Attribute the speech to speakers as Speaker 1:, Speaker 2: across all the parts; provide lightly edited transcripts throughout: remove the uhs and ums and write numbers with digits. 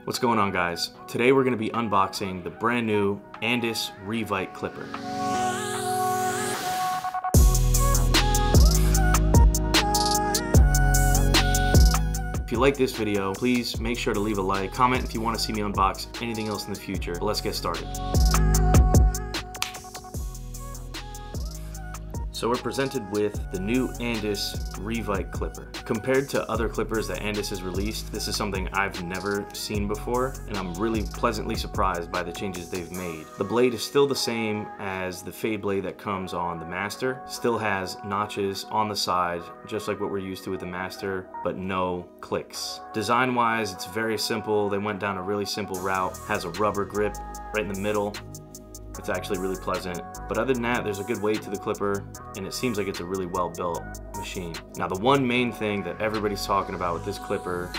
Speaker 1: What's going on, guys? Today we're going to be unboxing the brand new Andis Revite clipper. If you like this video, please make sure to leave a like, comment if you want to see me unbox anything else in the future. But let's get started. So we're presented with the new Andis Revite clipper. Compared to other clippers that Andis has released, this is something I've never seen before, and I'm really pleasantly surprised by the changes they've made. The blade is still the same as the fade blade that comes on the Master. Still has notches on the side, just like what we're used to with the Master, but no clicks. Design-wise, it's very simple. They went down a really simple route. Has a rubber grip right in the middle. It's actually really pleasant. But other than that, there's a good weight to the clipper, and it seems like it's a really well-built machine. Now, the one main thing that everybody's talking about with this clipper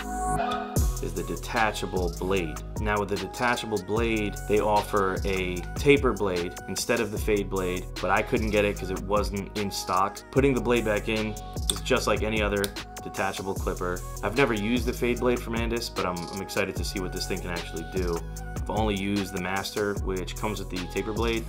Speaker 1: is the detachable blade. Now, with the detachable blade, they offer a taper blade instead of the fade blade, but I couldn't get it because it wasn't in stock. Putting the blade back in is just like any other detachable clipper. I've never used the fade blade from Andis, but I'm excited to see what this thing can actually do. I've only used the Master, which comes with the taper blade,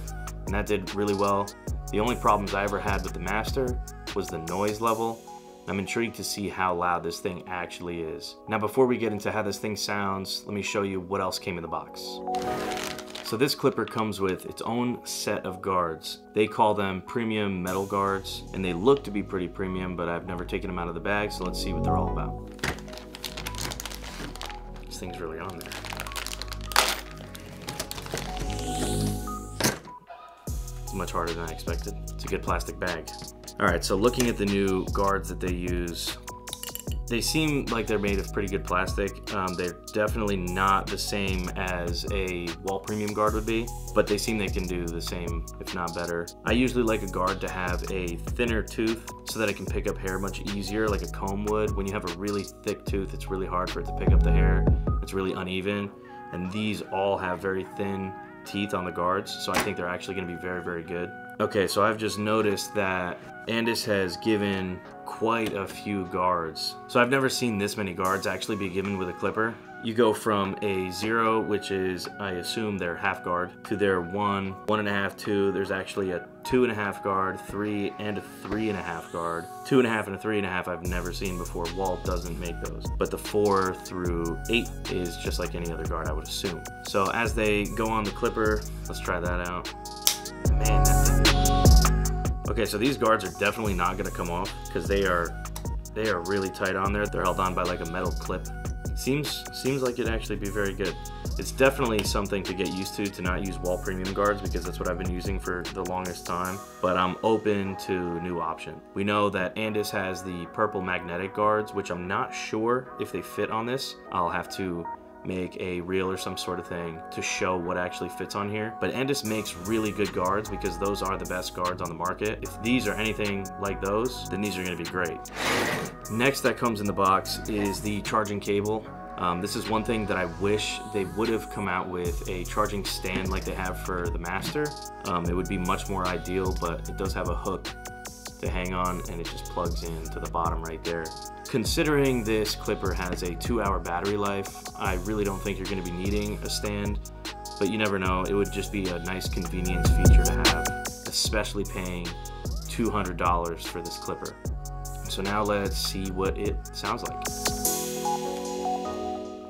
Speaker 1: and that did really well. The only problems I ever had with the Master was the noise level. I'm intrigued to see how loud this thing actually is. Now, before we get into how this thing sounds, let me show you what else came in the box. So this clipper comes with its own set of guards. They call them premium metal guards, and they look to be pretty premium, but I've never taken them out of the bag, so let's see what they're all about. This thing's really on there. It's much harder than I expected. It's a good plastic bag. All right, so looking at the new guards that they use, they seem like they're made of pretty good plastic. They're definitely not the same as a wall premium guard would be, but they seem they can do the same, if not better. I usually like a guard to have a thinner tooth so that I can pick up hair much easier, like a comb would. When you have a really thick tooth, it's really hard for it to pick up the hair. It's really uneven, and these all have very thin teeth on the guards, so I think they're actually going to be very, very good. Okay, so I've just noticed that Andis has given quite a few guards. So I've never seen this many guards actually be given with a clipper. You go from a 0, which is, I assume, their half guard, to their 1, 1.5, 2. There's actually a 2.5 guard, 3, and a 3.5 guard. 2.5 and a 3.5 I've never seen before. Walt doesn't make those. But the 4 through 8 is just like any other guard, I would assume. So as they go on the clipper, let's try that out. Man, that thing. Okay, so these guards are definitely not gonna come off because they are really tight on there. They're held on by like a metal clip. Seems like it'd actually be very good. It's definitely something to get used to not use wall premium guards, because that's what I've been using for the longest time, but I'm open to new option. We know that Andis has the purple magnetic guards, which I'm not sure if they fit on this. I'll have to make a reel or some sort of thing to show what actually fits on here. But Andis makes really good guards because those are the best guards on the market. If these are anything like those, then these are going to be great. Next that comes in the box is the charging cable. This is one thing that I wish they would have come out with a charging stand like they have for the Master. It would be much more ideal, but it does have a hook to hang on, and it just plugs in to the bottom right there. Considering this clipper has a 2-hour battery life, I really don't think you're going to be needing a stand, but you never know. It would just be a nice convenience feature to have, especially paying $200 for this clipper. So now let's see what it sounds like.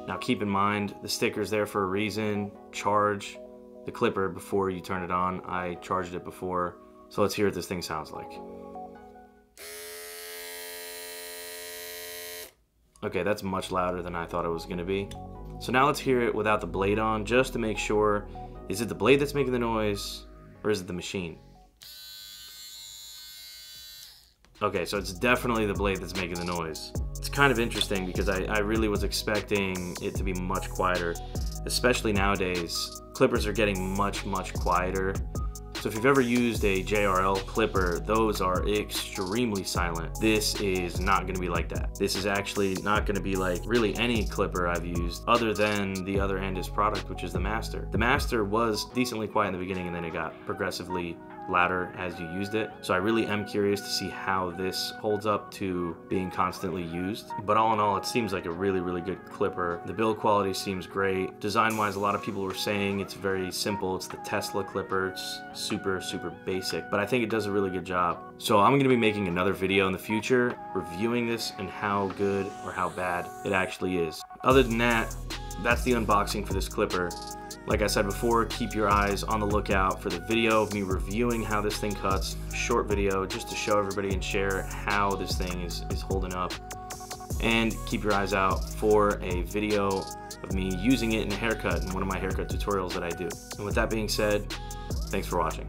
Speaker 1: Now keep in mind, the sticker's there for a reason. Charge the clipper before you turn it on. I charged it before, so let's hear what this thing sounds like. Okay, that's much louder than I thought it was gonna be. So now let's hear it without the blade on, just to make sure. Is it the blade that's making the noise, or is it the machine? Okay, so it's definitely the blade that's making the noise. It's kind of interesting because I really was expecting it to be much quieter, especially nowadays. Clippers are getting much quieter. So if you've ever used a JRL clipper, those are extremely silent. This is not gonna be like that. This is actually not gonna be like really any clipper I've used other than the other Andis product, which is the Master. The Master was decently quiet in the beginning, and then it got progressively ladder as you used it. So I really am curious to see how this holds up to being constantly used. But all in all, it seems like a really, really good clipper. The build quality seems great. Design-wise, a lot of people were saying it's very simple. It's the Tesla clipper. It's super, super basic, but I think it does a really good job. So I'm gonna be making another video in the future reviewing this and how good or how bad it actually is. Other than that, that's the unboxing for this clipper. Like I said before, keep your eyes on the lookout for the video of me reviewing how this thing cuts. Short video just to show everybody and share how this thing is holding up. And keep your eyes out for a video of me using it in a haircut in one of my haircut tutorials that I do. And with that being said, thanks for watching.